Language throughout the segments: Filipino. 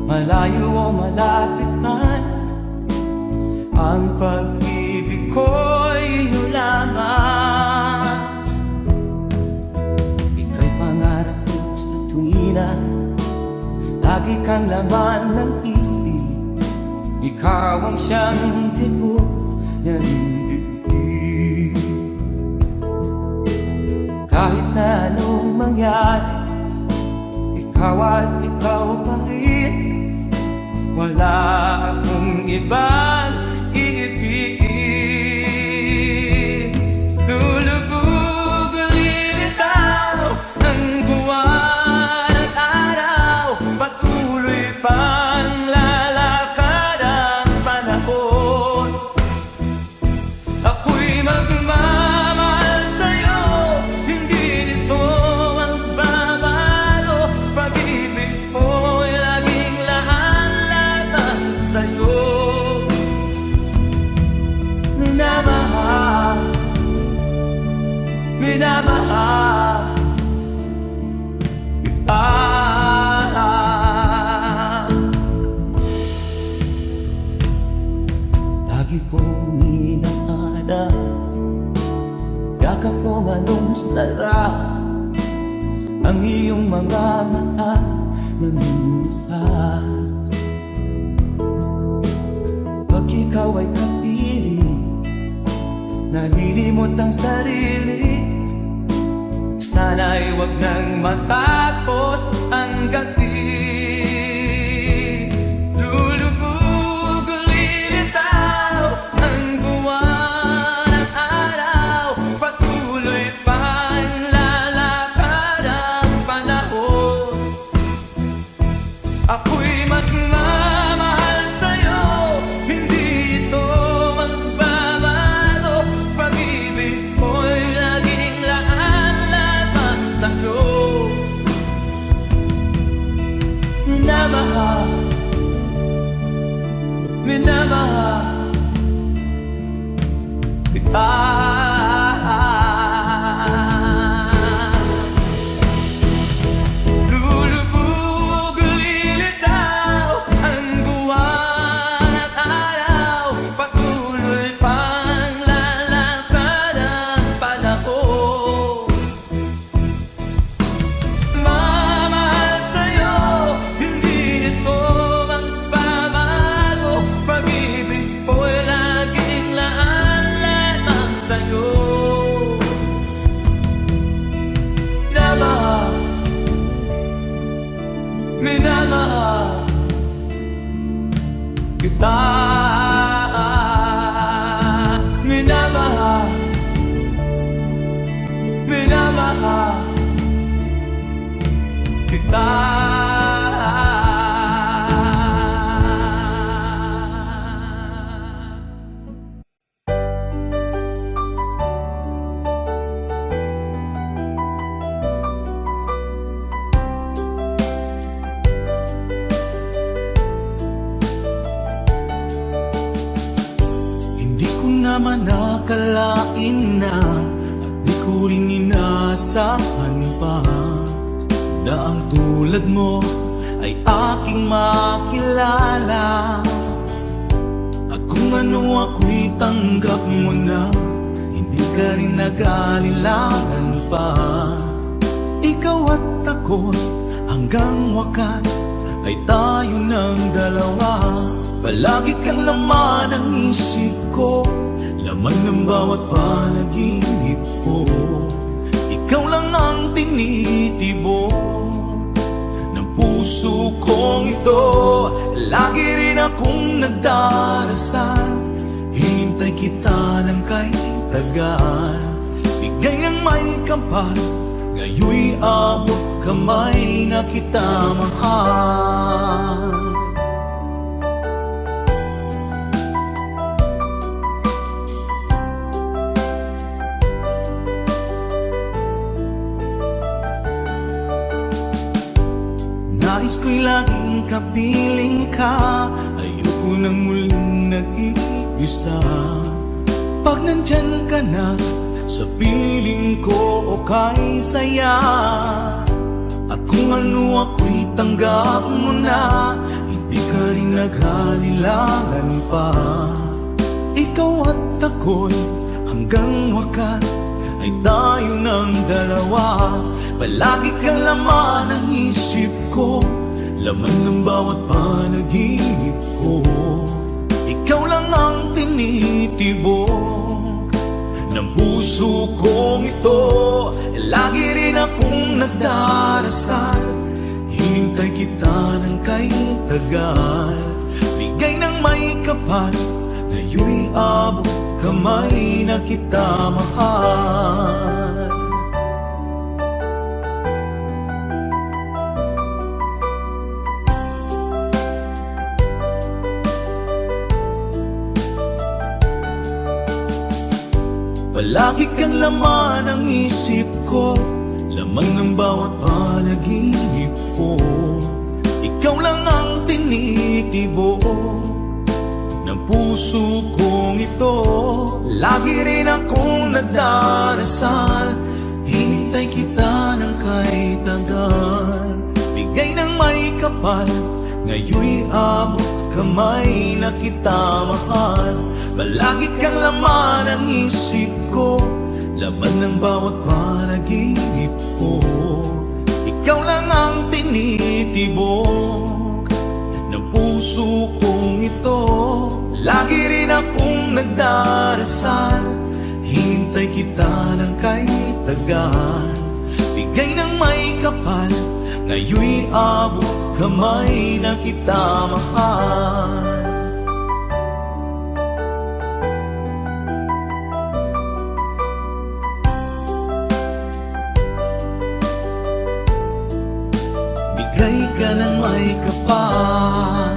malayo o malapit man, ang pag-ibig ko'y inyo lamang. Ika'y pangarap ko sa tuwina, lagi kang laman ng isip. Ikaw ang siyang tibok ng dibdib. Kahit na anong mangyari, ikaw at ikaw pa rin. Wala akong ibang iibigin. Lulubog ulit itaw ng buwan at araw, patuloy pang lalakad ang panahon. Ako'y magmamahal sa'yo, hindi nito ang babago. Pag-ibig mo'y laging lahat sa'yo. Minamahal, minamahal kita. Lagi kong inaada, yakap kong anong sarap, ang iyong mga mata na minsan. Pag ikaw ay kapiling, nalilimot ang sarili. Sana'y huwag nang matapos ang gabi. Lulubog ulit itaw ang buwan at araw, patuloy pang lalakad ang panahon. Ako'y magmamahal sa'yo, hindi ito magbabago. Pag-ibig mo'y laging laan-lamang sa'yo. Minamahal, minamahal kita. Lulubog ulit itaw ang buwan at araw, patuloy pang lalakad ang panahon. Mamahal sa'yo, hindi nito magbabago. Pag-ibig ko'y laging laan-lamang sa'yo. Minamahal, minamahal kita. Minamahal, minamahal kita. Hindi ko naman nakalain na, at di ko rin inaasahan pa, na ang tulad mo ay aking makilala. At kung ano ako'y tanggap mo na, hindi ka rin nag-alilangan pa. Ikaw at ako hanggang wakas ay tayo ng dalawa. Palagi kang laman ng isip ko, laman ng bawat panaginip ko. Ikaw lang ang tinitibok ng puso kong ito. Lagi rin akong nagdarasal, hinintay kita ng kay tagal. Bigay ng may kapal, ngayoy abot kamay na kita mahal. Nais ko'y laging kapiling ka, ayoko nang muling nag-iisa. Pag nandyan ka na, sa piling ko okay saya. At kung ano ako'y tanggap mo na, pinaghalilangan pa. Ikaw at ako'y hanggang wakas ay tayo ng dalawa. Palagi kang laman ng isip ko, laman ng bawat panaginip ko. Ikaw lang ang tinitibok ng puso kong ito. Lagi rin akong nagdarasal, hinintay kita ng kay tagal. Bigay ng may kapal, ngayon'y abot kamay na kita mahal. Palagi kang laman ng isip ko, laman ng bawat panaginip ko. Ikaw lang ang tinitibok ng puso kong ito. Lagi rin akong nagdarasal, hinintay kita ng kay tagal. Bigay ng may kapal, ngayon'y abot kamay na kita mahal. Palagi kang laman ng isip ko, laman ng bawat panaginip ko. Ikaw lang ang tinitibok ng puso kong ito. Lagi rin akong nagdarasal, hintay kita ng kay tagal. Bigay ng may kapal, ngayon'y abot kamay na kita mahal. Bigay ka ng may kapal,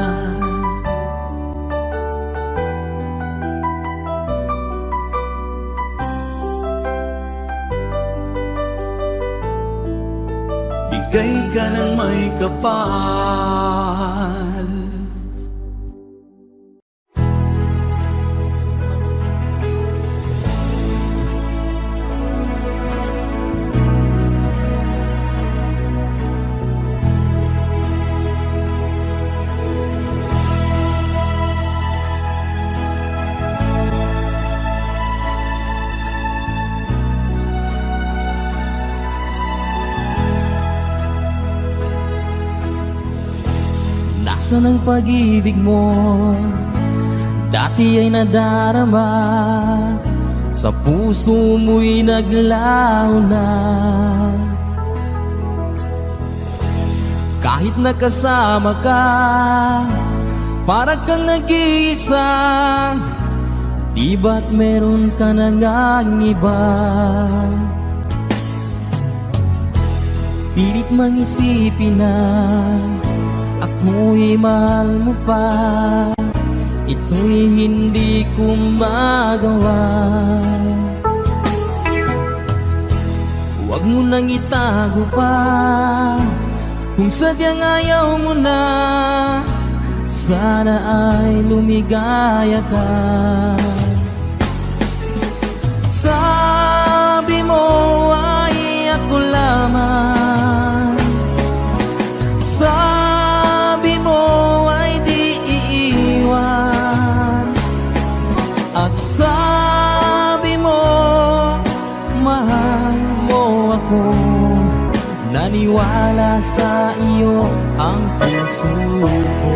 bigay ka ng may kapal. Nasaan ang pag-ibig mo? Dati ay nadarama, sa puso mo'y naglaho na. Kahit nakasama ka, parang kang nag-iisa. Di ba't meron ka na ngang iba? Pilit mang isipin na ako'y mahal mo pa, ito'y hindi ko magawa. Huwag mo nang itago pa, kung sadyang ayaw mo na, sana ay lumigaya ka. Sabi mo ay ako lamang, sabi mo ay di iiwan, at sabi mo mahal mo ako. Naniwala sa iyo ang puso ko.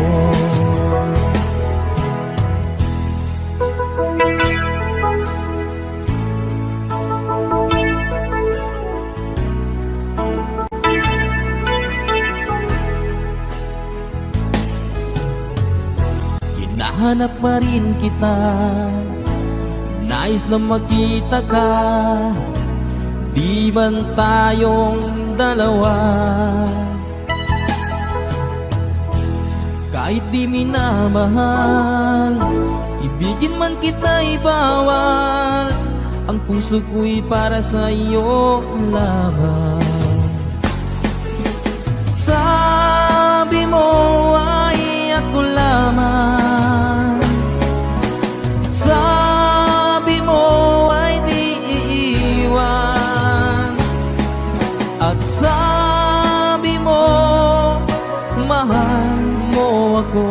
Hinahanap pa rin kita, nais na makita ka, di man tayong dalawa. Kahit di minamahal, ibigin man kita'y bawal, ang puso ko'y para sa iyo lamang. Sabi mo ay ako lamang, sabi mo ay di iiwan, at sabi mo mahal mo ako.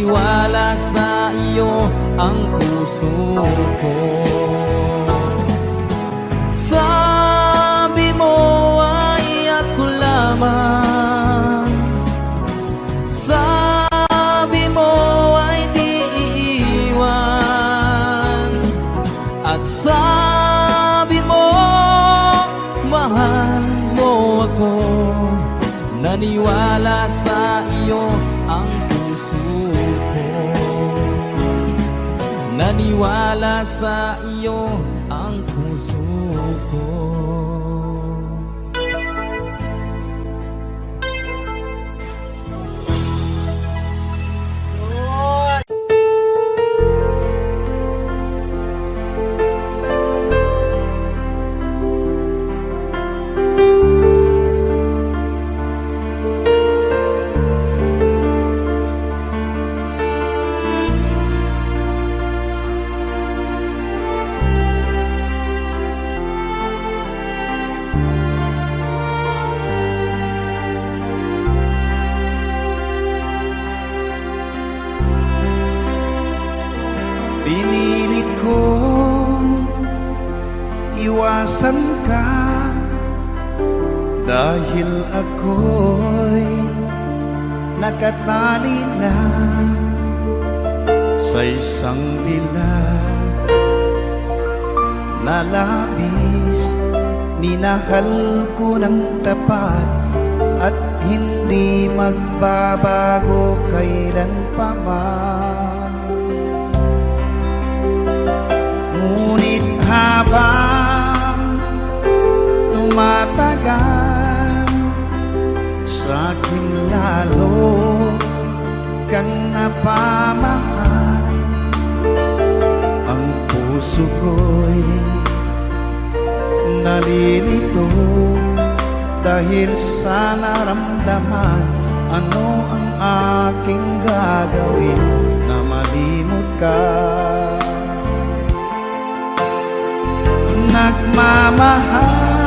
naniwala sa iyo ang puso ko. Sabi mo ay ako lamang, sabi mo ay di iiwan, at sabi mo mahal mo ako. Naniwala sa iyo ang puso ko. Naniwala sa iyo ang puso ko. Pinilit kong iwasan ka dahil ako'y nakatali na sa isang dilag na labis. Minahal ko ng tapat at hindi magbabago kailan pa man. Ngunit habang tumatagal, sa'kin lalo kang napamahal. Ang puso ko'y nalilito dahil sa naramdaman. Ano ang aking gagawin na malimot ka? Nagmamahal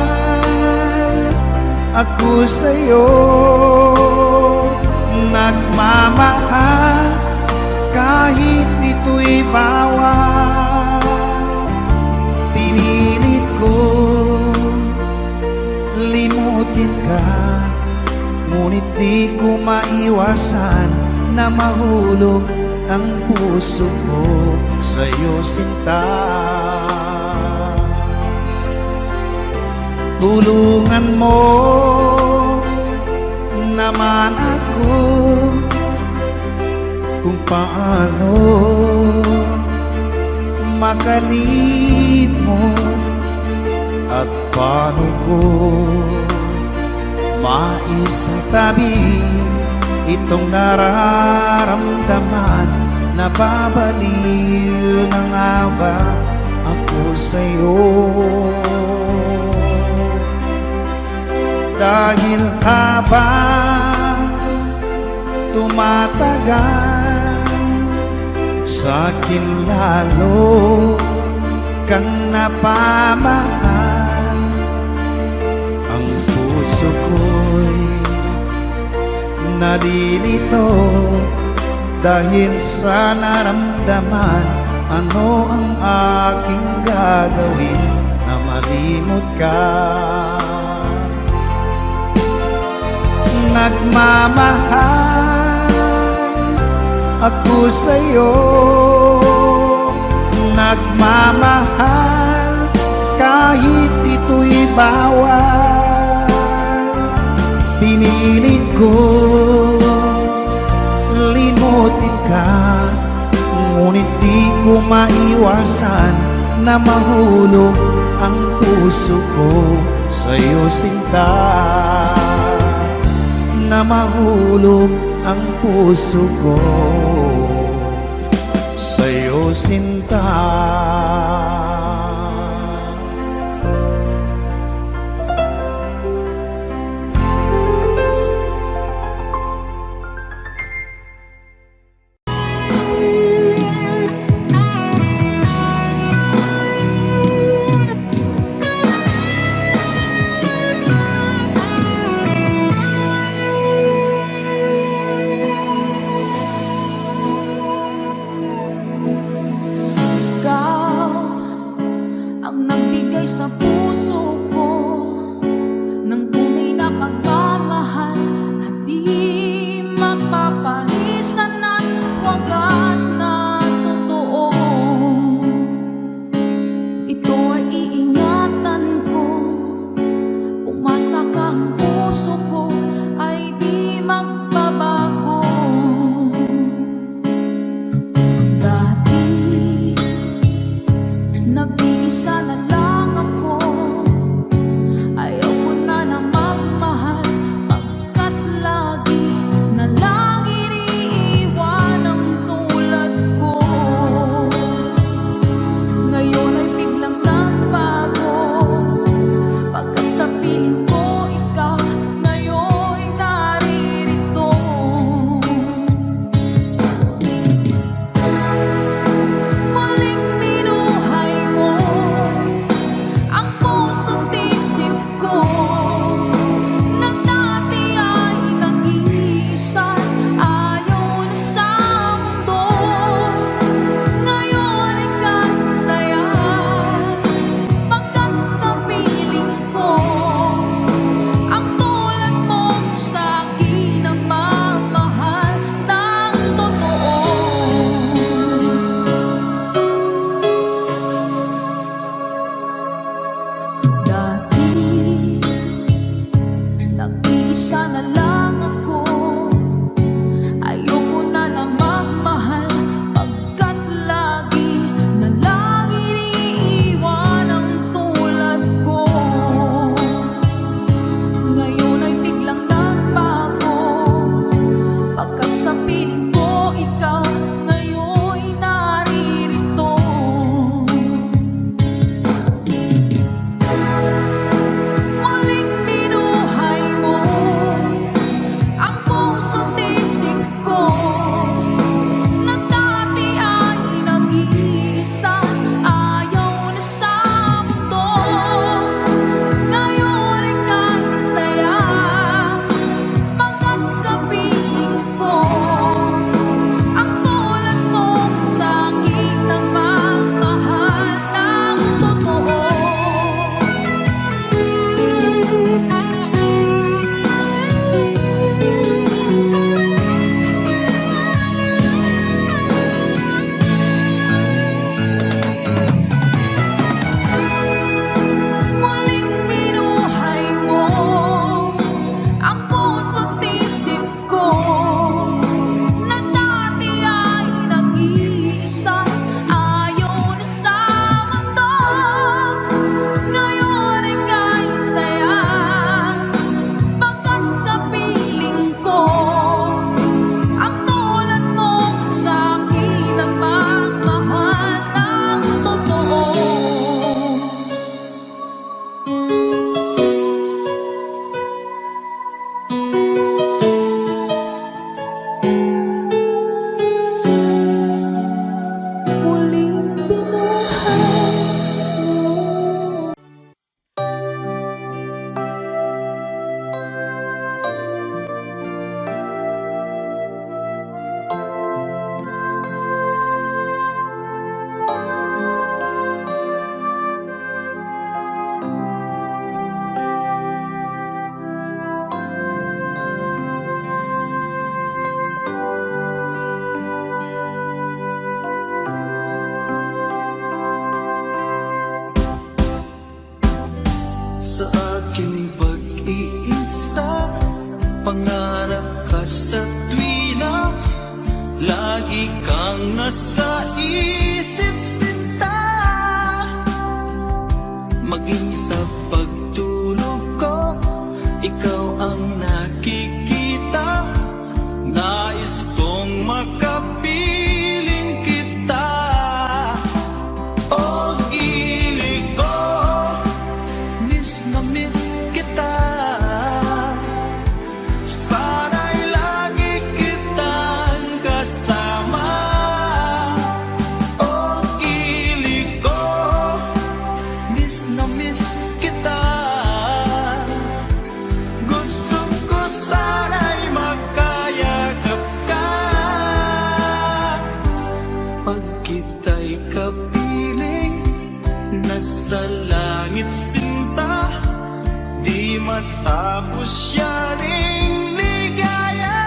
ako sa'yo, nagmamahal kahit ito'y bawal. Pinilit ko limutin ka, ngunit di ko maiwasan na mahulog ang puso ko sa'yo, sinta. Tulungan mo naman ako kung paano makalimot at paano ko maisatabi itong nararamdaman. Nababaliw na nga ba ako sa'yo? Dahil habang tumatagal, sa'kin lalo kang napamahal. Ang puso ko'y nalilito dahil sa naramdaman. Ano ang aking gagawin na malimot ka? Nagmamahal ako sa'yo, nagmamahal kahit ito'y bawal. Pinilit ko limutin ka, ngunit di ko maiwasan na mahulog ang puso ko sa'yo, sinta. Na mahulog ang puso ko sa'yo, sinta. minsan at wagas na totoo. Ito ay iingatan ko, umasa ka, ang puso ko ay di magbabago. Dati, nag-iisa na lang ako, ayaw ko na na magmahal, pagkat lagi na lang iniiwan ang tulad ko. Ngayon ay biglang nagbago, pagkat sa piling ko ikaw ngayon'y naririto. Muling binuhay mo ang puso't isip ko, na dati ay nag-iisa, ayaw na sa mundo. Ngayon ay kasaya, pagkat kapiling ko ang tulad mong sa'kin ang mamahal ng totoo. Dati, nag-iisa na lang ako, ayoko na na magmahal, pagkat lagi na lang iniiwan ang tulad ko. Ngayon ay biglang nagbago, pagkat sa piling ko ikaw ngayon'y naririto. Muling binuhay mo ang puso't isip ko, na dati ay nag-iisa, ayaw na sa mundo. Ngayon ay kasaya, pagkat kapiling ko ang tulad mong sa'kin ang mamahal ng totoo. Muling binuhay mo ang puso't isip ko, na dati ay nag-iisa, ayaw na sa mundo. Ngayon ay kasaya, pagkat kapiling ko ang tulad mong sa'kin ang magmahal ng totoo. Muling binuhay mo. Sa aking pag-iisa, pangarap ka sa tuwina, lagi kang nasa isip sinta. Maging sa pagtulog ko, ikaw ang nakikita, nais kong makapiling kita. O gilig ko, miss na miss kita, sana'y lagi kitang kasama. O gilig ko, miss na miss kita, gusto ko sana'y makayagap ka. Pag kita'y kapiling, nasa langit sinta, di matapos siya ring ligaya.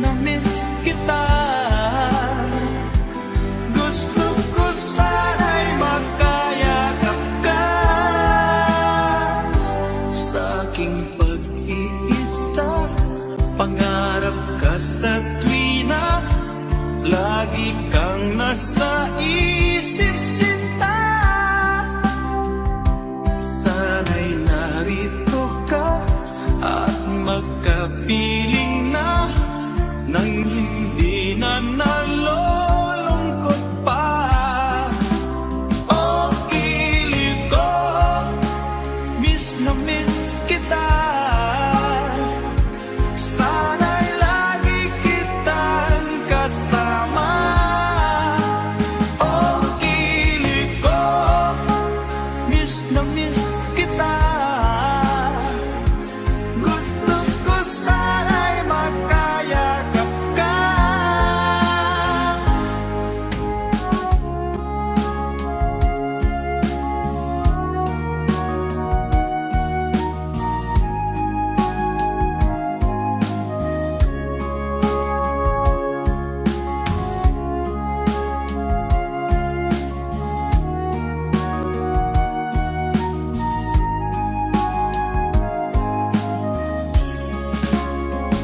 na miss kita. Gusto ko sana'y magkayakap ka sa aking pag-iisa. Pangarap ka sa tuwina, lagi kang nasa isip sinta. Sana'y narito ka at magkapiling na nang hindi na nalulungkot pa. Oh, kilig ko, miss na miss kita. Sana'y lagi kitang kasama. Oh, kilig ko, miss na miss kita. Gusto ko sana'y magkayakap ka.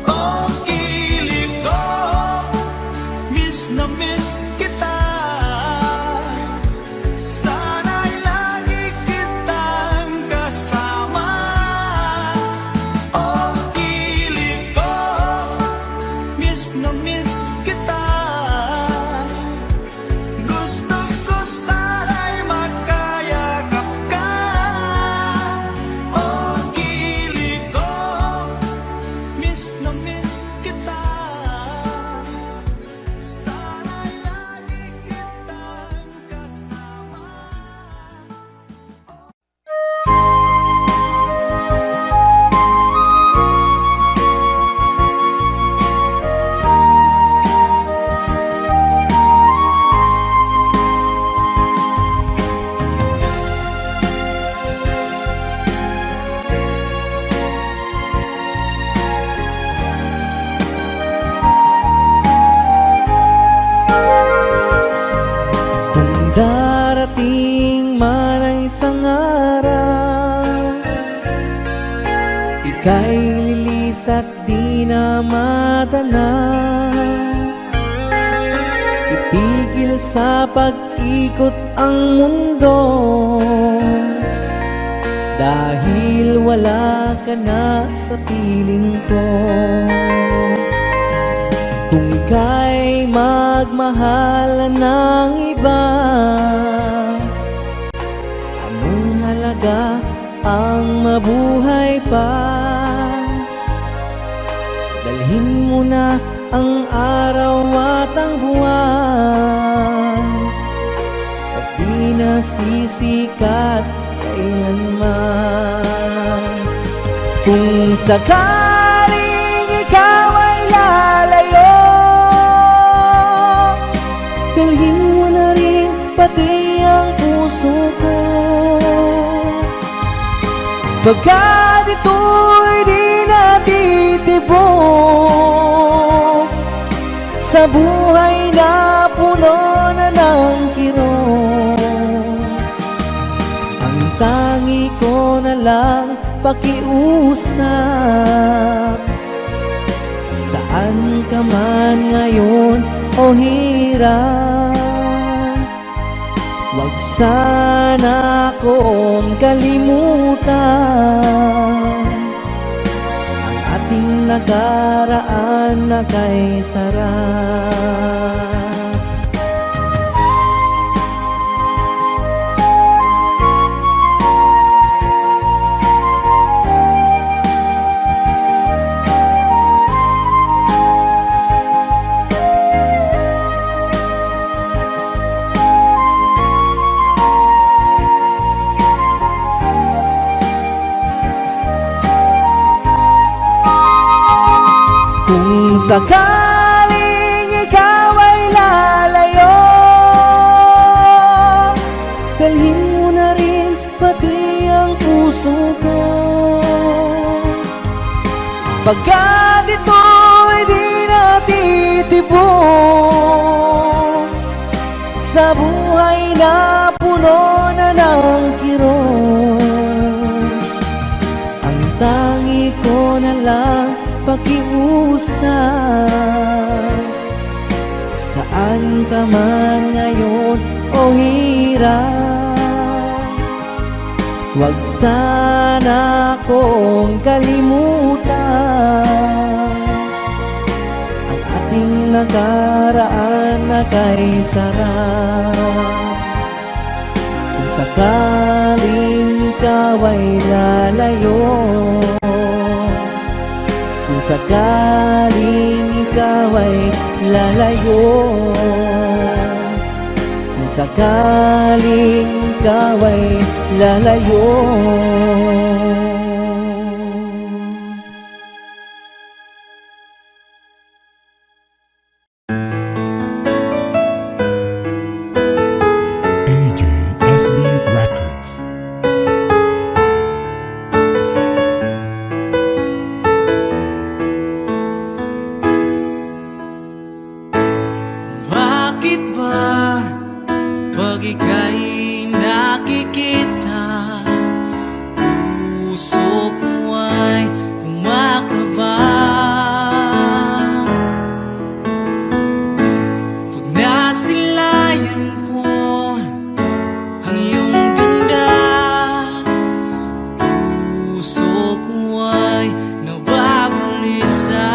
Oh, kilig ko, miss na miss kita. Sana'y lagi kitang kasama. Oh, kilig ko, miss na miss kita. Gusto ko sana'y magkayakap ka. Oh, kilig ko, miss na miss kita. Sana'y lagi kitang kasama. Kung darating man ang isang araw, ika'y lilis at di na matanaw. Itigil sa pag-ikot ang mundo, dahil wala ka na sa piling ko. Kung ika'y magmahal ng iba, anong halaga ang mabuhay pa? Dalhin mo na ang araw at ang buwan, at di na sisikat kailanman. Kung sakaling ikaw ay lalayo, dalhin mo na rin pati ang puso ko. Pagkat ito'y di natitibok sa buhay na puno na ng kirot. Ang tangi ko na lang pakiusap, saan ka man ngayon o hirap, wag sana akong kalimutan ang ating nakaraan na kay sarap. Kung sakaling ikaw ay lalayo, dalhin mo na rin pati ang puso ko. Pagkat ito'y di na ka man ngayon o hirap, huwag sana kong kalimutan ang ating nakaraan na kay sarap. Kung sakaling ikaw ay lalayo, kung sakaling ikaw ay lalayo, kung sakaling ikaw ay lalayo. AJSB Records. Bakit ba pag ika'y nakikita, puso ko ay kumakaba? Pag nasilayan ko ang iyong ganda, puso ko ay nababalisa.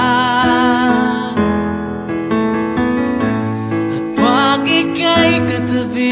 At pag ika'y katabi,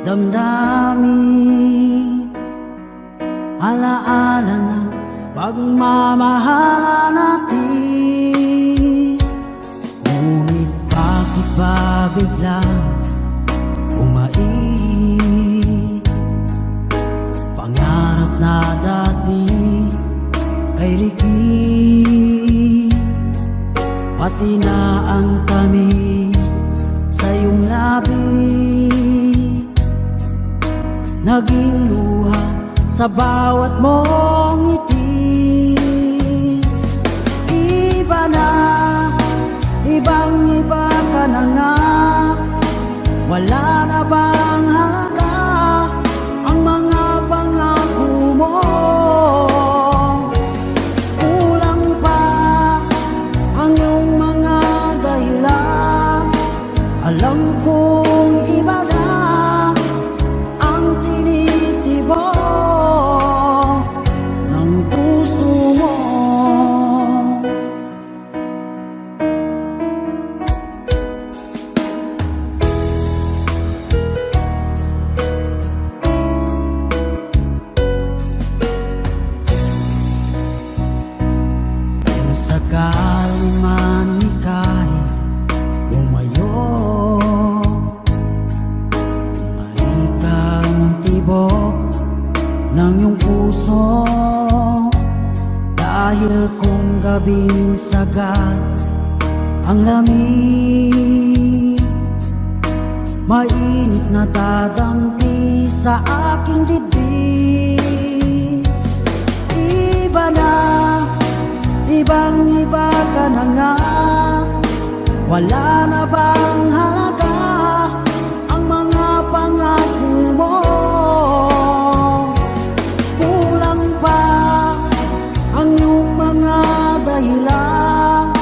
damdamin. Alaala ng pagmamahala natin. Ngunit bakit ba biglang umait? Pangarap na dati ay likid, pati na ang tamis sa iyong labi, naging luha sa bawat mong ngiti. Iba na, ibang-iba ka na nga. Wala na bang halaga ang mga pangako mo? Kulang pa ang iyong mga dahilan. Alam kong iba na ang tinitibok ng puso mo. Kung sakali man ika'y umayo, maikang tibok ng iyong puso. Dahil kung gabing sagad ang lamig, mainit na dadampi sa aking dibdib. Iba na, ibang-iba ka na nga. Wala na bang halaga ang mga pangako mo? Kulang pa ang iyong mga dahilan.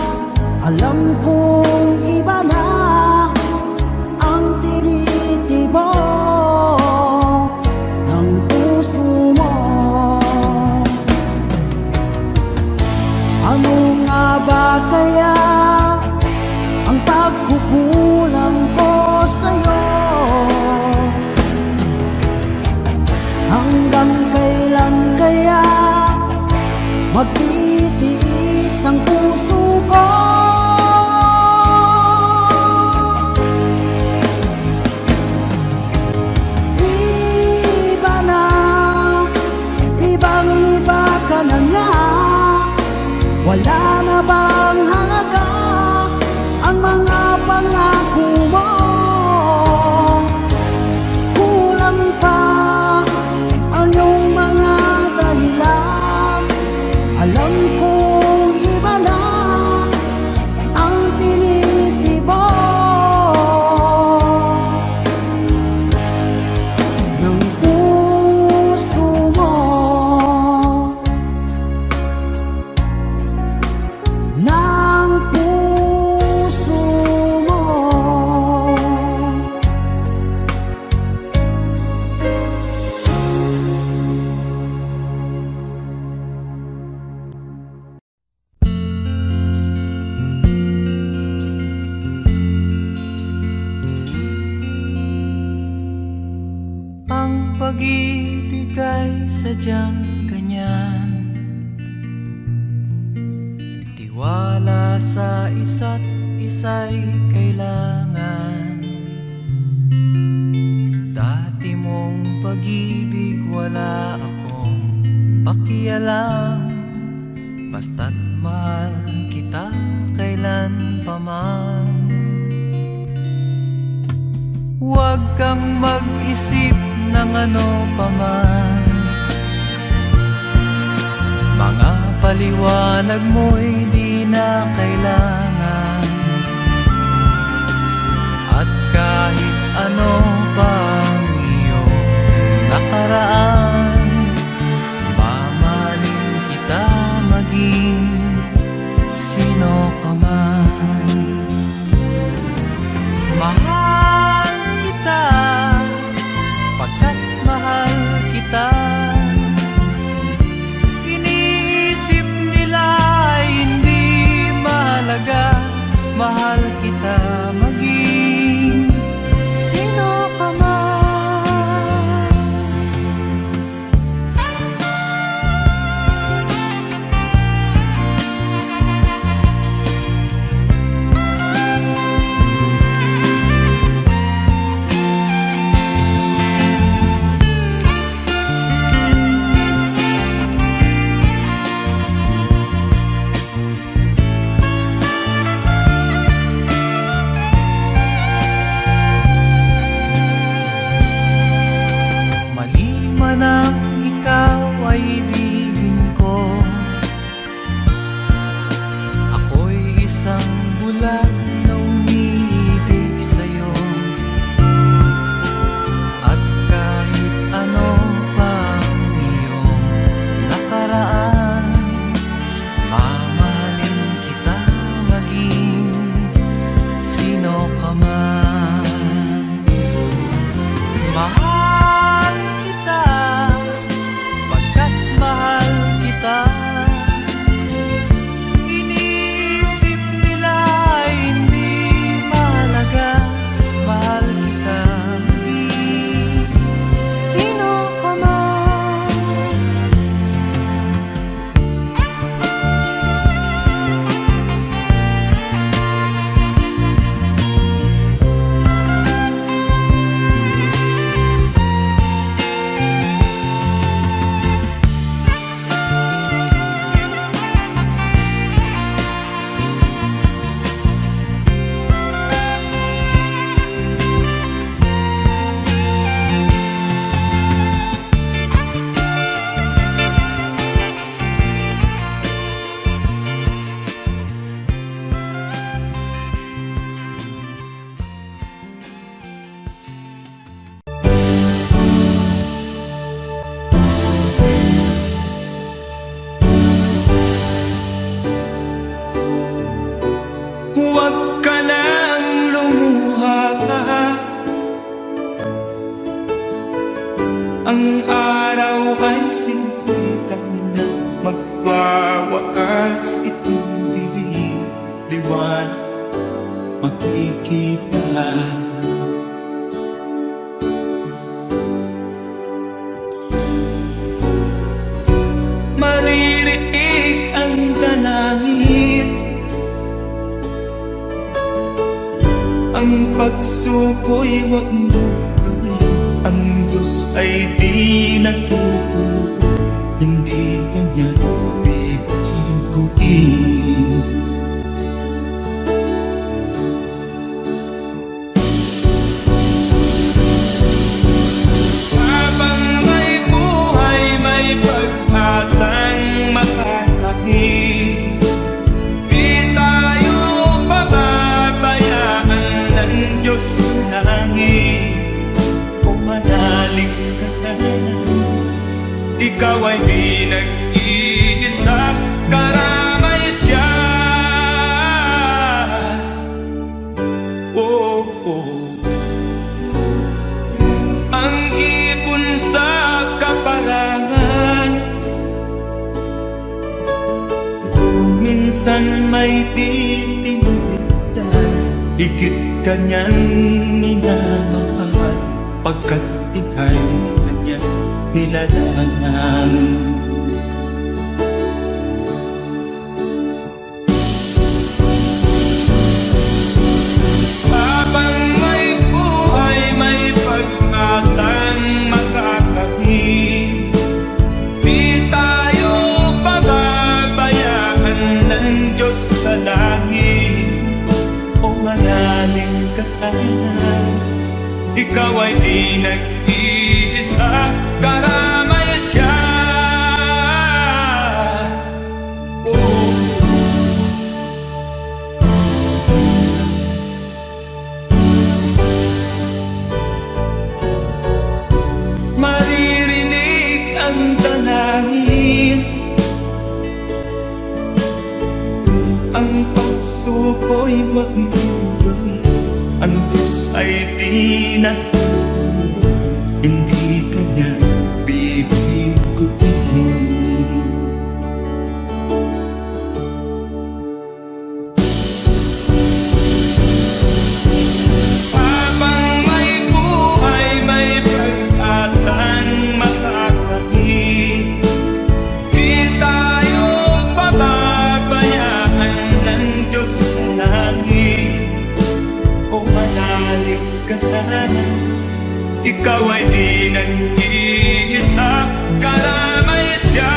Alam kong iba na ang tinitibok ng puso mo. Ano nga ba kaya ang pagkukulang ko sa'yo? Hanggang kailan kaya magtitiis ang puso ko? Iba na, ibang-iba ka na nga. Wala na bang halaga ang mga pangako mo? Kulang pa ang iyong mga dahilan. Alam kong iba na ang tinitibok ng puso mo. Ng puso mo. Ang pag-ibig ay sadyang ganyan, tiwala sa isa't isa'y kailangan. Dati mong pag-ibig wala akong pakialam, basta't mahal kita kailan pa man. Huwag kang mag-isip ng ano pa man, mga paliwanag mo'y di na kailangan. At kahit ano pang iyong nakaraan, mamahalin kita maging sino ka man. Mahal kita pagkat mahal kita. Iniisip nila ay hindi mahalaga, mahal kita maging sino ka man. Ang araw ay sinsikat na magwawakas itong dilim. Liwanag makikita. Maririnig ang dalangin, ang pagsuko'y wag mo gawin. Ang Diyos ay di natutuwa, hindi kanya bibiguin. Habang may buhay, may pag-asang makakakit. Di tayo pababayaan ng Diyos sa langit. Kung manalig ka sana, ikaw ay di nag-iisa, karamay siya. Oh, oh. Ang ibon sa kaparangan, minsan may titimitan. Higit kanyang minamahal, pagkat ika'y kanyang nilalangan. Habang may buhay, may pag-asang makakakit. Di tayo pababayaan ng Diyos sa langit. O manalig ka sana, ikaw ay di nag-iisa, karamay siya. Oh. Maririnig ang dalangin, ang pagsuko'y wag mo gawin. Ang Diyos ay di natutuwa, hindi kanya bibiguin. Habang may buhay, may pag-asang makakakit. Di tayo pababayaan ng Diyos sa langit. O manalig ka sana, ikaw ay di nag-iisa, karamay siya.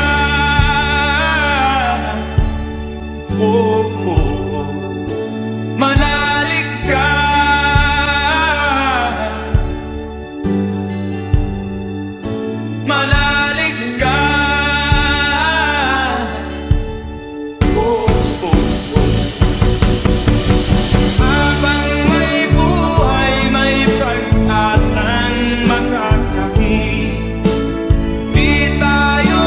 Oh, oh, oh. Manalig ka, manalig ka. Oh, oh, oh. Habang may buhay, may pag-asang makakakit. Di tayo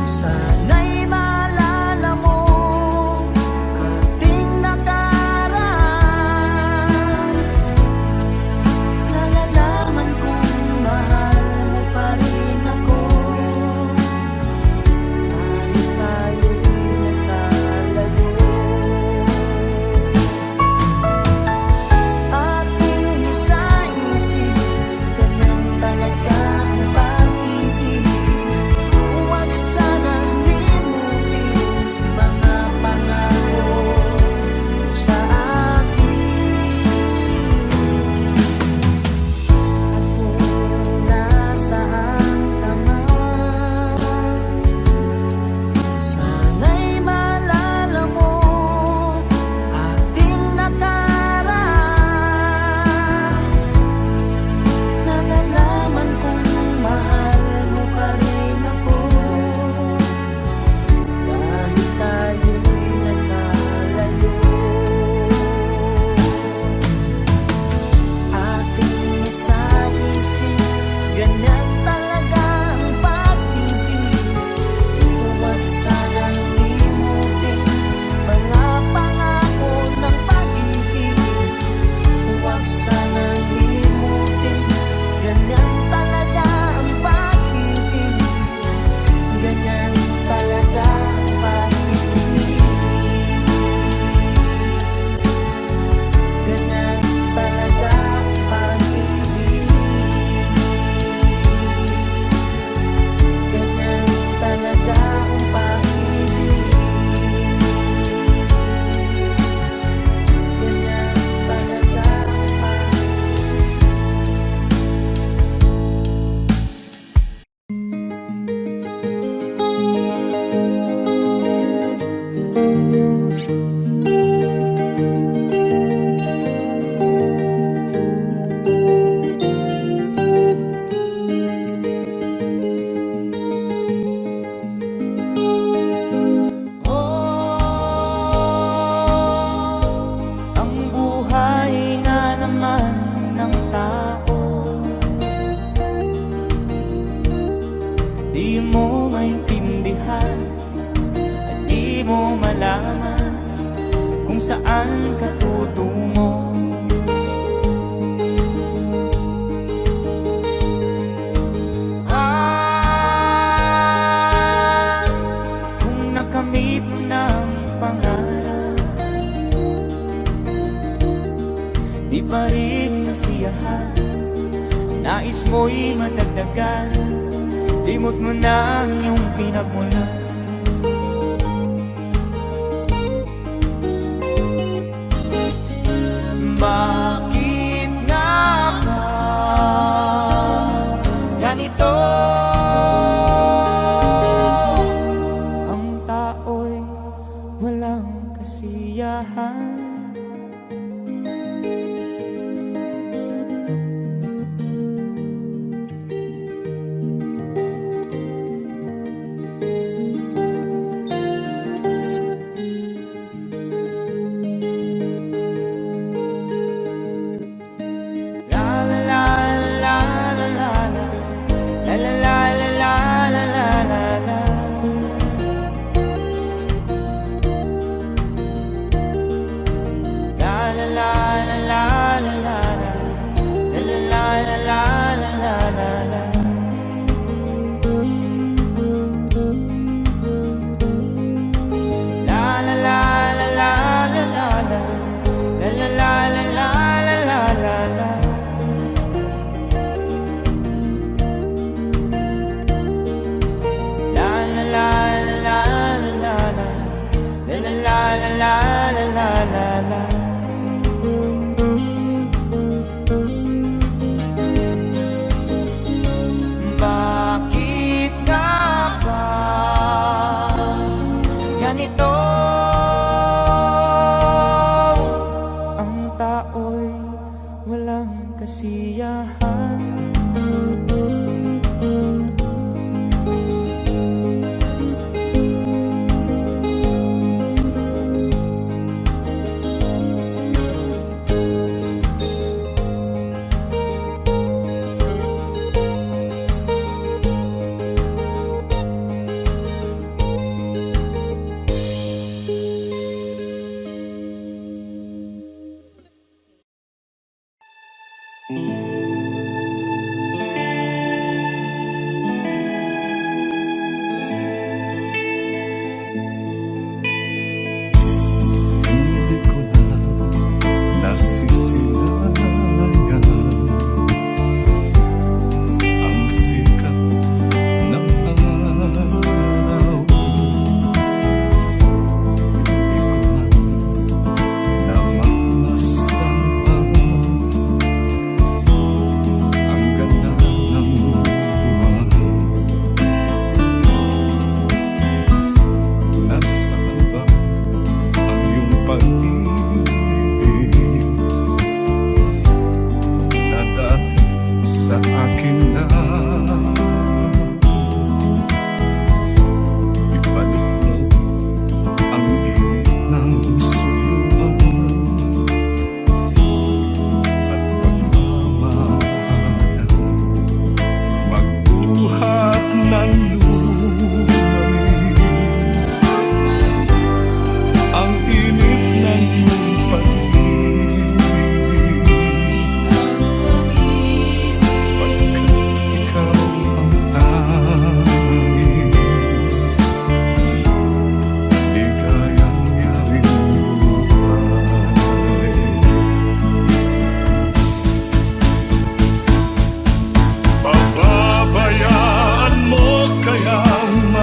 Sana'y maalala mo ating nakaraan. Nalalaman kong mahal mo pa rin ako, kahit tayo'y nagkalayo. Ating isa-isip, ganun talaga ang pag-ibig. Huwag sanang limutin mga pangako sa akin. At kung nasaan ka man, sana'y maalala mo ating nakaraan. Nalalaman kong mahal mo pa rin ako, kahit tayo'y nagkalayo. Ating isa-isip, ganyan talaga ang pag-ibig. Huwag sanang limutin mga pangako ng pag-ibig. Huwag sanang limutin, ganyan talaga ang pag-ibig. Ganyan talaga ang pag-ibig. Ganyan talaga ang pag-ibig. Ganyan talaga ang pag-ibig. Ganyan talaga ang pag-ibig. Ang buhay nga naman ng tao, di mo maintindihan at di mo malaman kung saan ka tutungo. Kung nakamit mo ng pangarap, di pa rin masiyahan. Nais mo'y madagdagan, limot mo na ang iyong pinagmulan. Bakit nga ba ganito? Ang tao'y walang kasiyahan.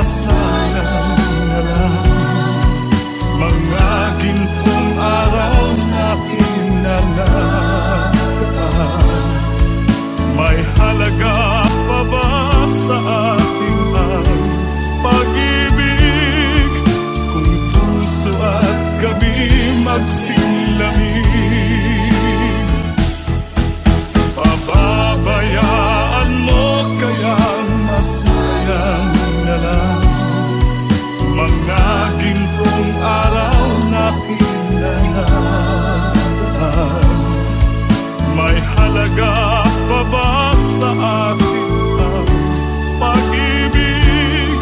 masalang na lang. Mga gintong araw na kinanaan, may halaga pa ba sa ating ang pag-ibig? Kung puso at gabi magsilamig, pababayaan mo kaya masayang na lang. Mga gintong araw na kinanaan, may halaga pa ba sa ating ang pag-ibig?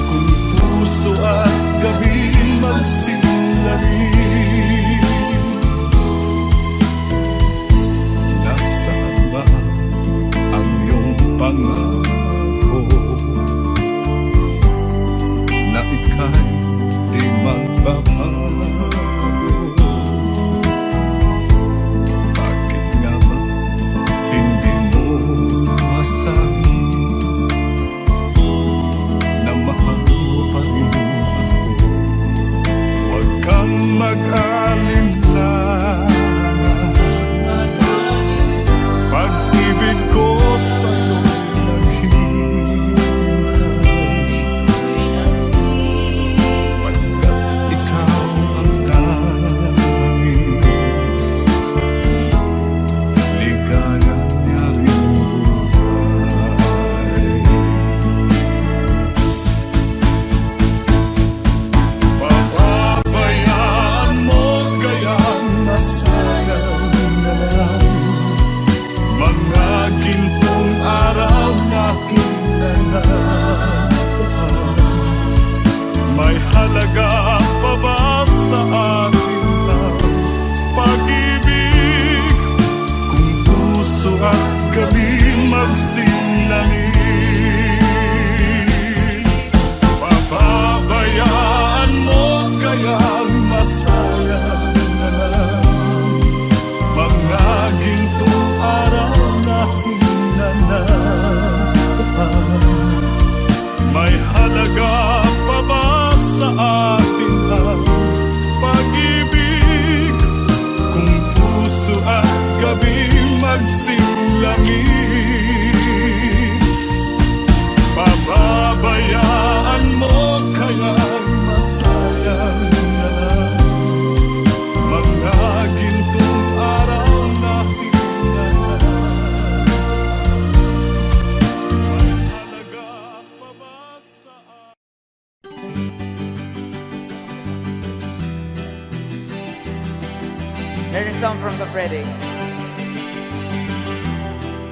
Kung puso at gabi magsilamig, nasaan ba ang iyong pangako na ika'y di magbabago? Bakit nga ba hindi mo masabi na mahal mo pa rin ako? Huwag kang mag-alinlangan, pag-ibig ko sa'yo naghihintay, pagkat ikaw ang tanging ligaya niya rin buhay. Pababayaan mo kaya masayang na lang. Mga gintong araw na kinanaan, may halaga pa ba sa ating ang pag-ibig? Kung puso at gabi magsilamig, pababayaan mo kaya masayang na lang. Mga gintong araw na kinanaan, may halaga pa ba sa ating ang pag-ibig? Kung puso at gabi magsilamig, pababayaan mo kaya masayang na lang. Mga gintong araw na kinanaan, may halaga pa ba sa There's a song from Kapreddy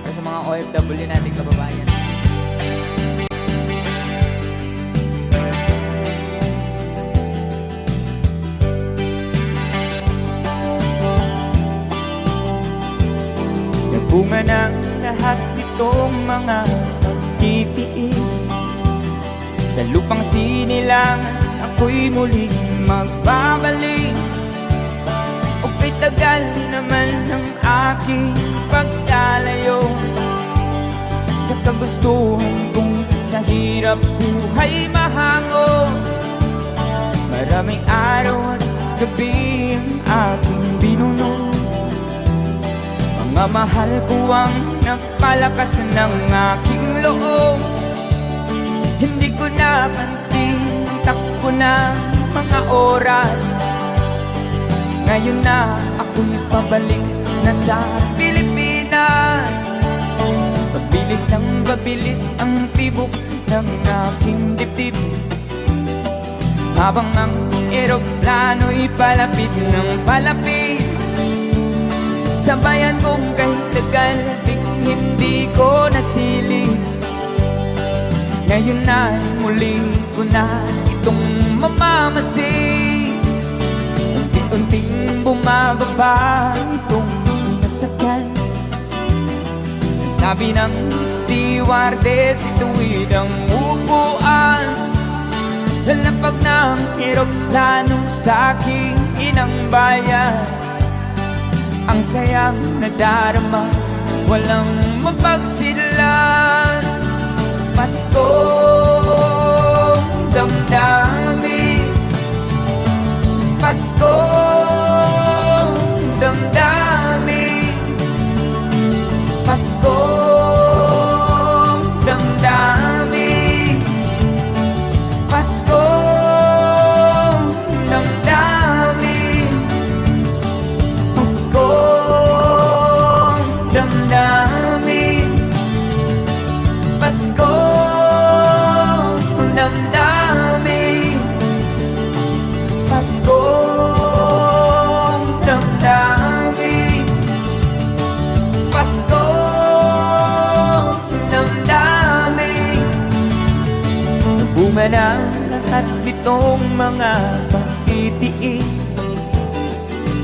para sa mga OFW nating kababayan. Nabunga ng lahat itong mga pagtitiis, sa lupang sinilangan ako'y muling magbabalik. O pitagal naman ang aking pagkalayo sa kagustuhan kong sa hirap buhay mahango. Maraming araw at gabi ang aking binuno, mga mahal ko ang nagpalakas ng aking loob. Hindi ko napansin ang takbo ng mga oras. Ngayon na ako'y pabalik na sa Pilipinas. Pabilis ng pabilis ang tibok ng aking dibdib, habang ang eroplano'y palapit ng palapit. Sa bayan kong kay tagal hindi ko nasilip. Ngayon na muli ko na itong mamamasid. Unti-unting bumababa itong sinasakyan. Sabi ng stewardess, ituwid ang upuan. Lalapag ng eroplanong sa aking inang bayan. Ang sayang nadarama, walang mapagsidlan. Pasko, damdamin. Paskong damdamin. Paskong damdamin. Paskong damdamin. Paskong damdamin. Paskong damdamin. Paskong damdamin. Paskong damdamin. Bunga ng lahat nitong mga pagtitiis.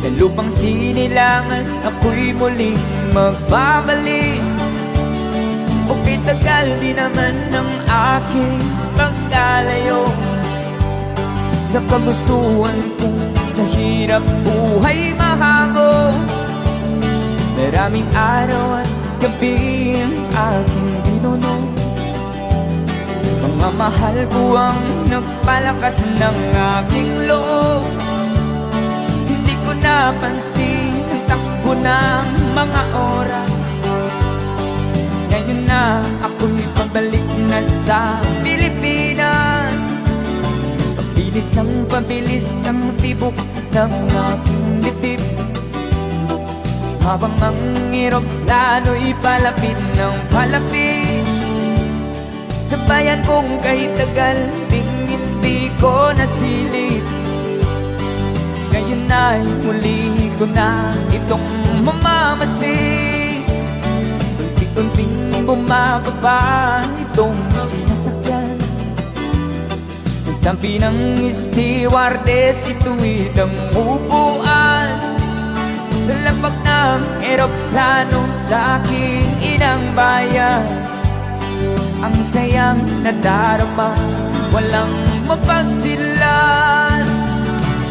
Sa lupang sinilangan, ako'y muling magbabalik. Okay, tagal di naman ng aking pagkalayo sa kagustuhan ko, sa hirap buhay mahango. Maraming araw at gabi ang aking binunong. Mga mahal ko ang nagpalakas ng aking loob. Hindi ko napansin ang takbo ng mga oras. Ngayon na ako'y pabalik na sa Pilipinas. Pabilis ang tibok ng aking dibdib. Habang ang eroplano'y palapit ng palapit sa bayan kong kahit tagal ding hindi ko nasilip. Ngayon ay muli ko na itong mamamasid. Unti-unting bumababa itong sinasakyan. Sabi ng stewardess, ito'y ang upuan. Sa lapag ng eroplano sa aking inang bayan. Ang sayang nadarama, walang mapagsilan.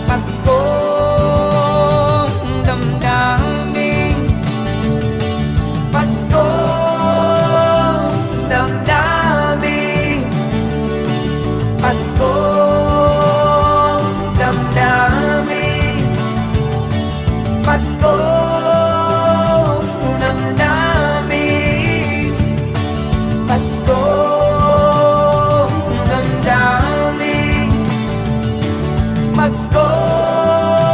Paskong damdamin. Paskong damdamin. Paskong damdamin. Paskong damdamin. Paskong damdamin. Paskong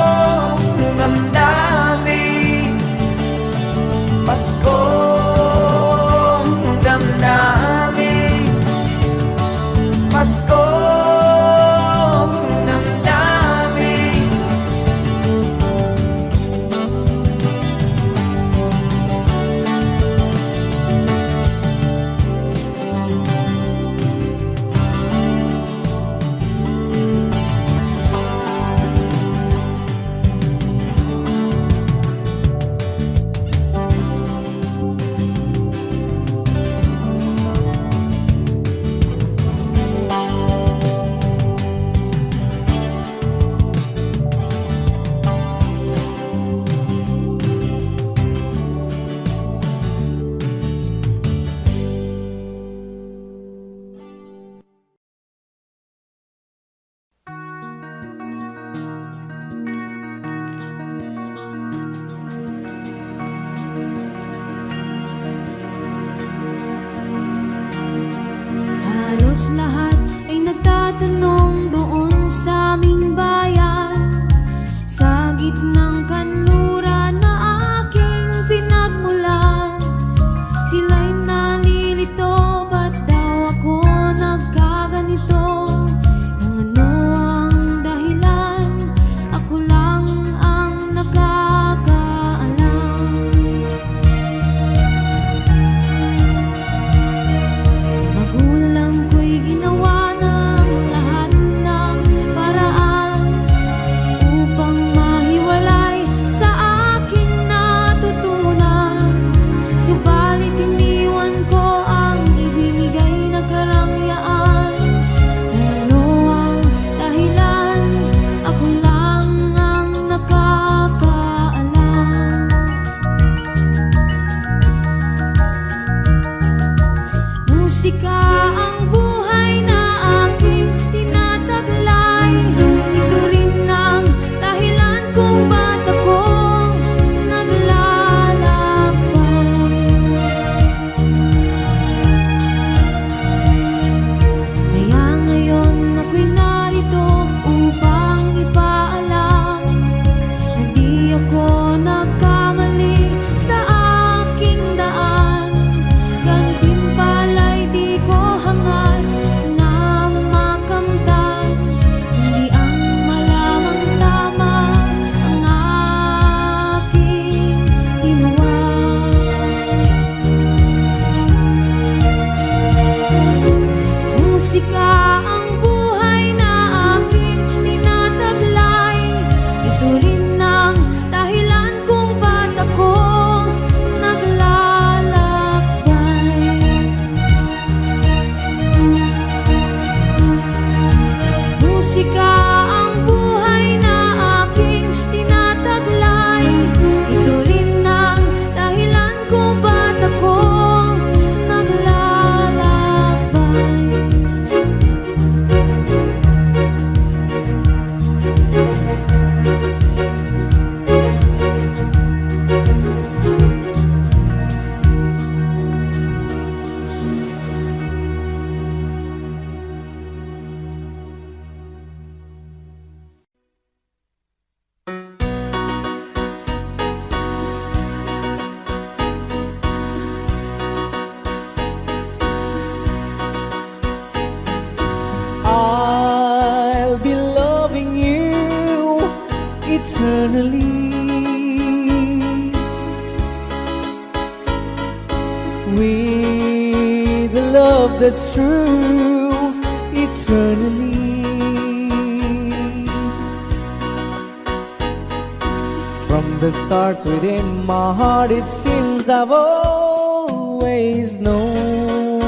musika ang buhay na aking tinataglay. Ito rin ang dahilan kung ba't ako naglalakbay. I'll be loving you eternally with a love that's true eternally. From the stars within my heart, it seems I've always known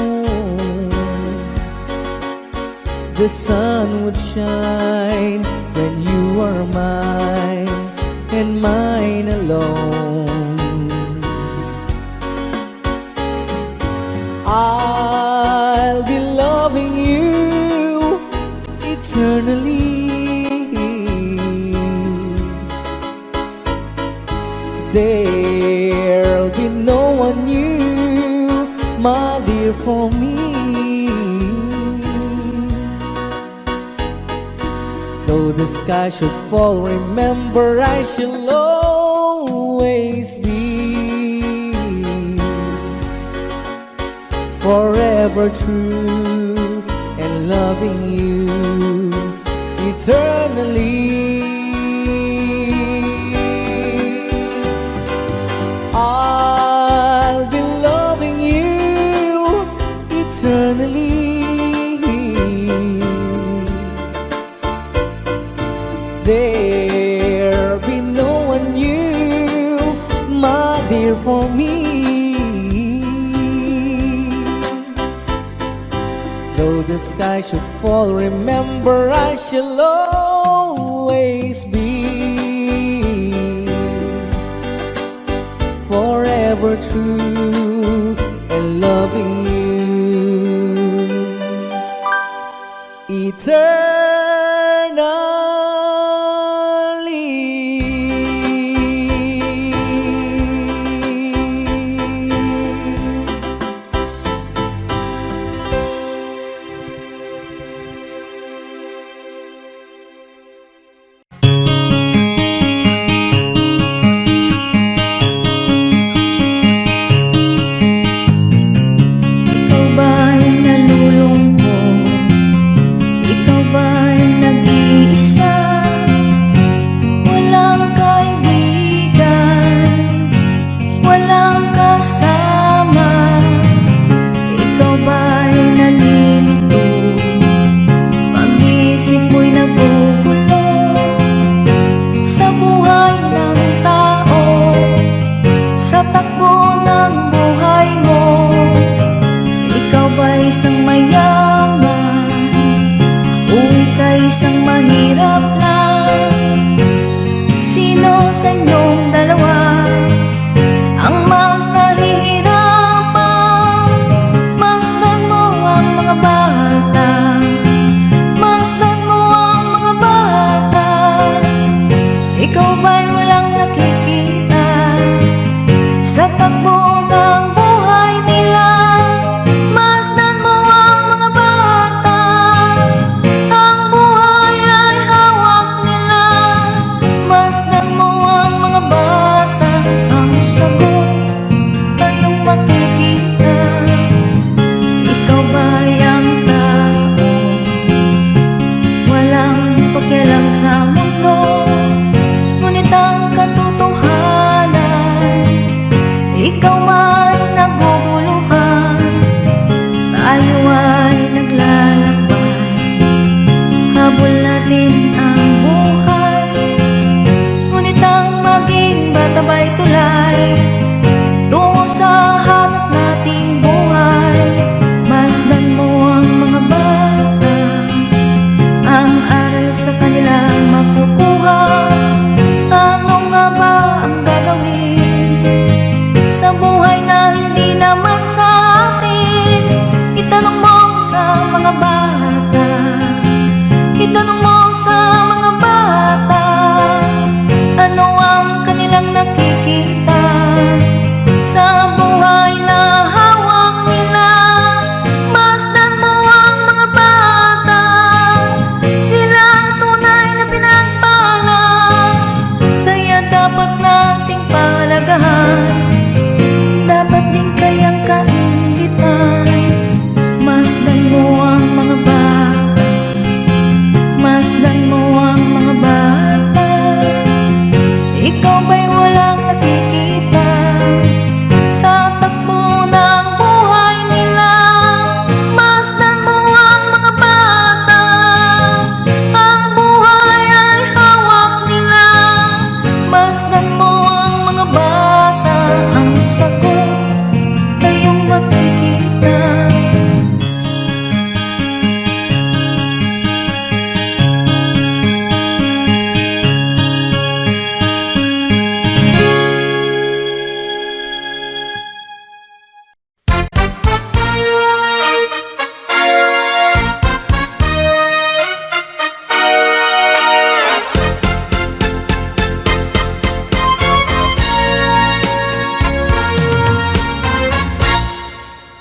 the sun would shine when you are mine and mine alone. I'll be loving you eternally. There'll be no one new, my dear, for me. Though the sky should fall, remember I shall always be forever true and loving you eternally. I'll be loving you eternally. There'll be no one new, my dear, for me. Though the sky should fall, remember I shall always be forever true and loving you eternally. Ikaw ba'y nalulungkot? Ikaw ba'y nag-iisa? Walang kaibigan, walang kasama. Ikaw ba'y nalilito? Pag-isip mo'y nagugulo sa buhay ng tao, sa takbo ng buhay mo. Ikaw ba'y isang mayaman o ika'y isang mahirap lang? Sino sa inyong dalawa ang mas nahihirapan? Masdan mo ang mga bata, masdan mo ang mga bata. Ikaw ba'y walang nakikita sa takbo ng buhay nila? Masdan mo ang mga bata, ang buhay ay hawak nila. Masdan mo ang mga bata, ang sagot ay iyong makikita. Ikaw ba'y ang tao, walang pakialam sa mundo, ngunit ang katotohanan, ikaw ay naguguluhan. Tayo ay naglalakbay, habol natin ang buhay, ngunit ang maging batabay tulay tungo sa hanap nating buhay. Masdan mo ang mga bata, ang aral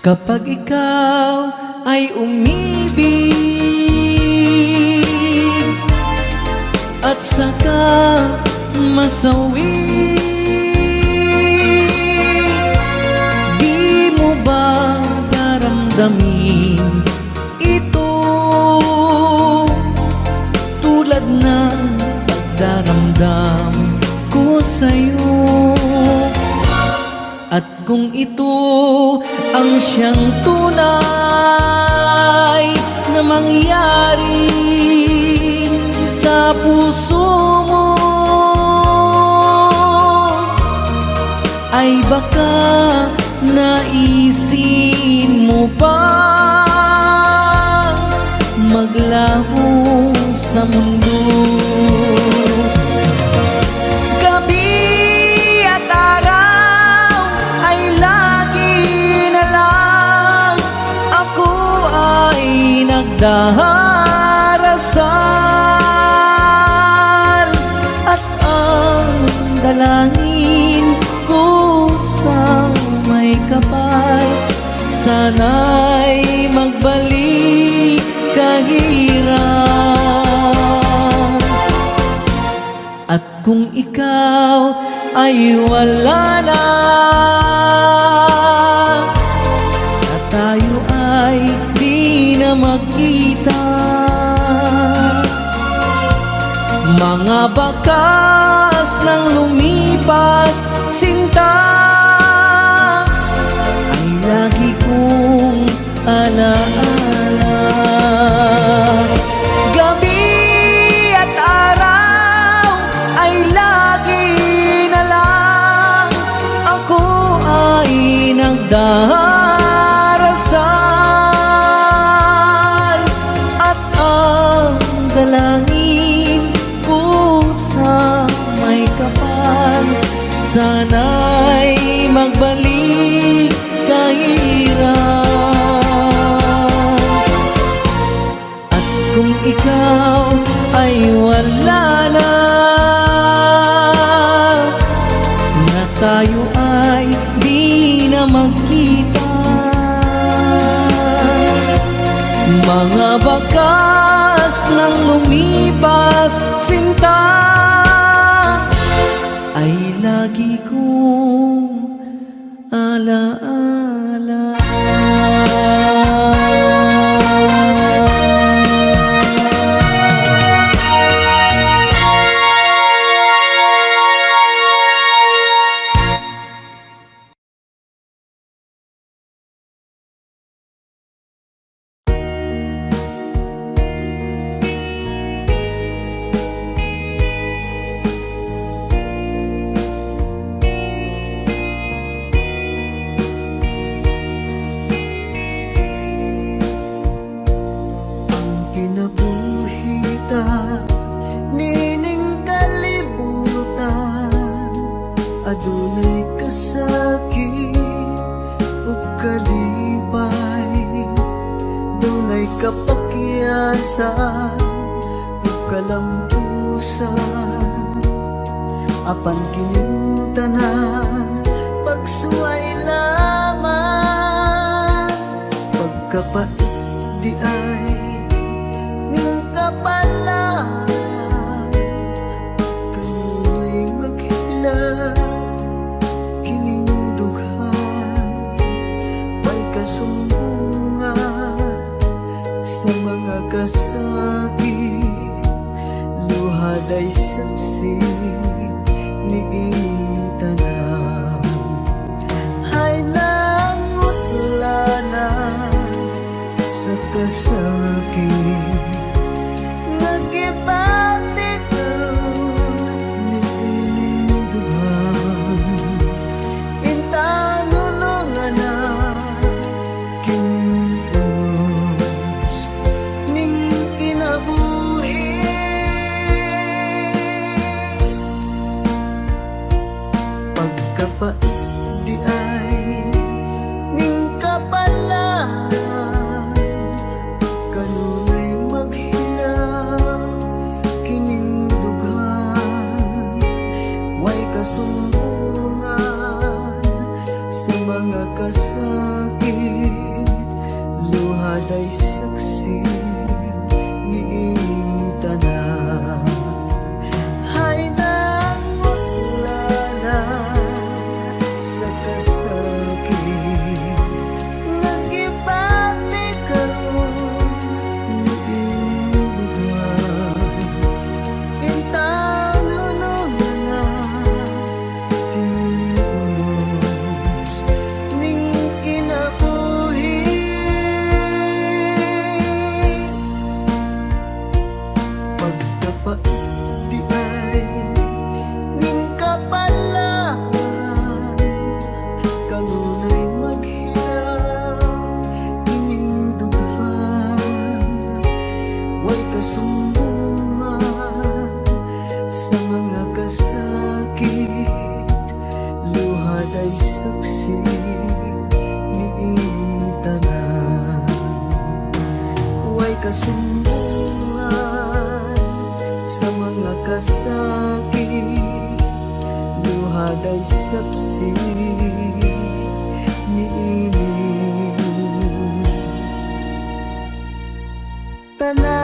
Kapag ikaw ay umibig at saka masawi, di mo ba daramdamin ito tulad ng pagdaramdam ko sa'yo? At kung ito ang siyang tunay na mangyari sa puso mo, ay baka naisin mo bang maglaho sa mundo? Nagdarasal at ang dalangin ko sa may kapal, sana'y magbalik kahirap. At kung ikaw ay wala na, na tayo ay di na magkita, mga bakas ng lumipas sinta ay lagi kong alaala. Gabi at araw ay lagi na lang ako ay nagdarasal at ang dalangin ko sa may kapal, sana'y magbalik kahirap. At kung ikaw ay wala na, na tayo ay di na magkita, mga bakas ng lumipas sinta ay lagi kong alaala. Kinabuhita, nining kalibutan, adunay kasakit ug kalipay, dunay kapakyasan ug kalampusan, apan kining tanan pagsuway lamang, pagkapait di ay kapalan, kanunay maghilag kining dughan, may kasumbungan sa mga kasakit, luhad ay saksi ni inyong tanan, ay nangutlanan sa kasakit, nagibatigon ni ining dughan, intanulungan na kinunos ning kinabuhi, pagkapait di ay ning kapalan, kanunay maghilang kining Di ay ning kapalaran, kanunay maghirap ining dughan. Way kasumbungan sa mga kasakit, luhad ay saksi ni inyong tanan. Way kasumbungan sa mga kasakit, luhad ay saksi ni inyong tanan.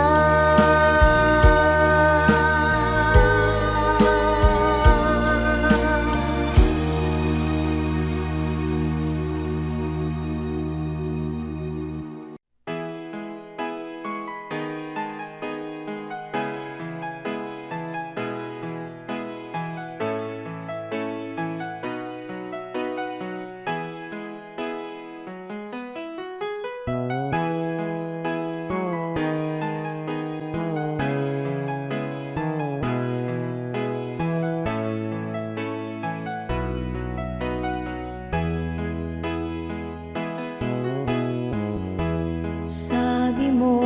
Sabi mo,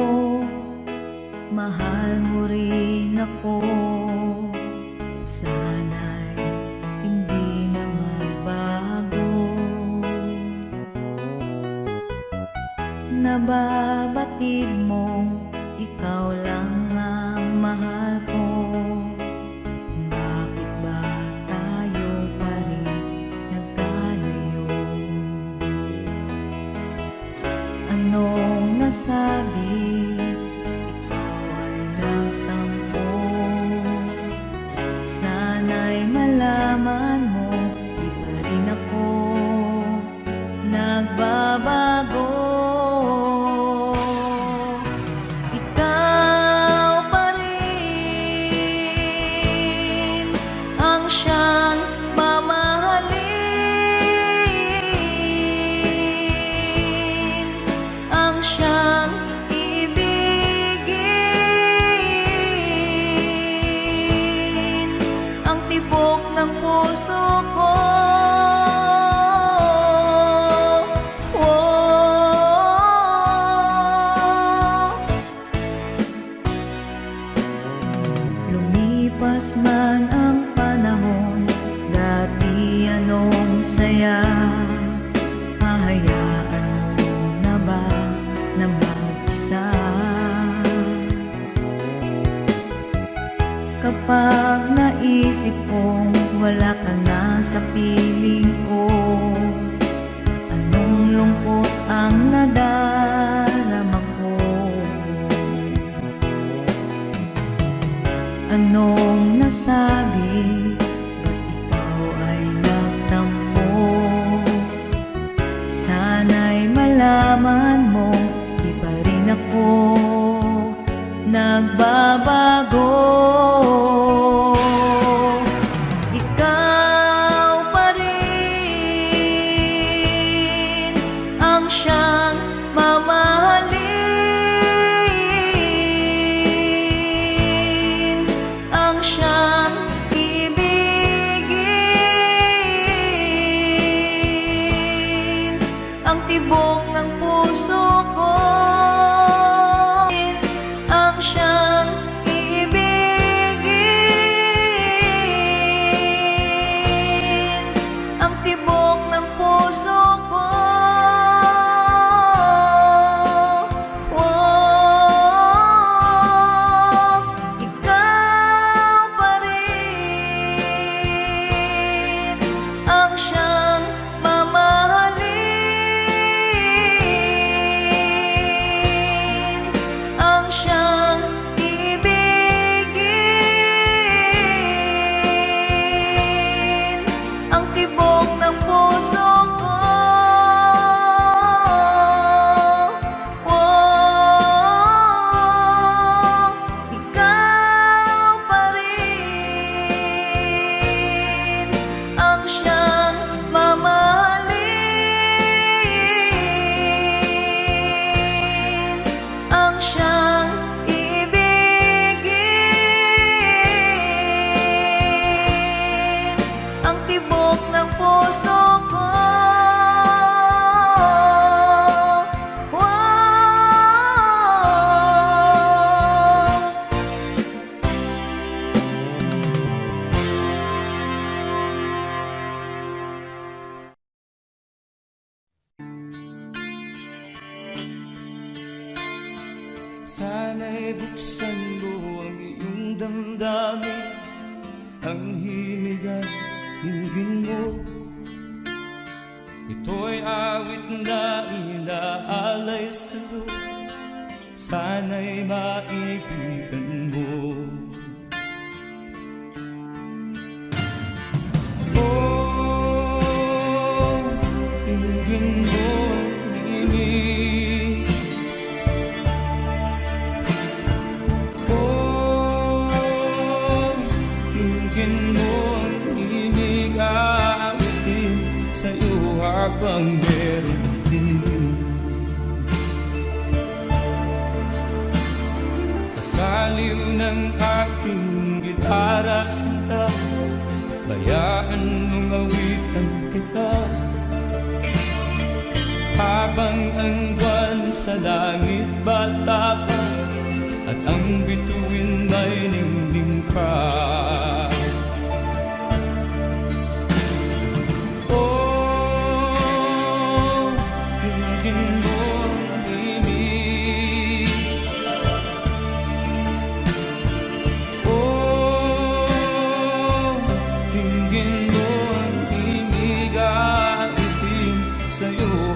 mahal mo rin ako. Sana'y hindi na magbago. Nababatid mong ikaw lang ang mahal ko. Bakit ba tayo pa rin nagkalayo? Anong nasabi? Ikaw ay nagtampo. Sana'y malaman mo, di pa rin ako nagbabago. Ikaw pa rin ang siyang mamahalin, ang siyang ibigin, ang tibok ng puso ko. Lumipas man ang panahon, dati anong saya, hahayaan mo na ba na mag-isa? Kapag naisip kong wala ka na sa piling ko, anong lungkot ang nadarama ko. Anong nasabi? Ba't ikaw ay nagtampo? Sana'y malaman mo, di pa rin ako nagbabago. Ikaw pa rin ang siyang mamahalin, ang siyang ibigin, ang tibok ng puso ko, ang siyang ay buksan mo ang iyong damdamin, ang himig at dinggin mo. Ito'y awit na inaalay sa'yo, sana'y maibigan mo. Oh, dinggin mo ang himig. Oh, dinggin mo ang himig, awitin sa'yo habang meron din. Sa saliw ng aking gitara sinta, bayaan mong awitan kita, habang ang buwan sa langit bata pa, at ang bituin ay ningning pa.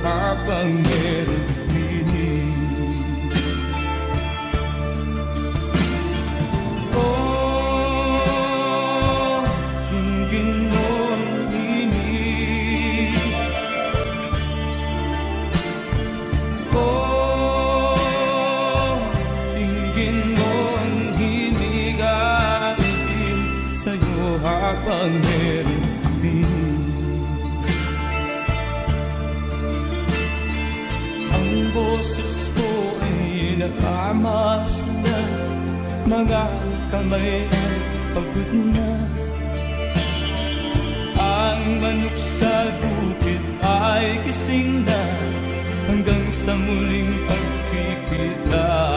Habang meron dinig. Oh, dinggin mo ang himig. Oh, dinggin mo ang himig, awitin sa'yo habang meron dinig. Ang boses ko ay nakamaas na, mga kamay ay pagod na. Ang manok sa bukid ay gising na, hanggang sa muling pagkikita.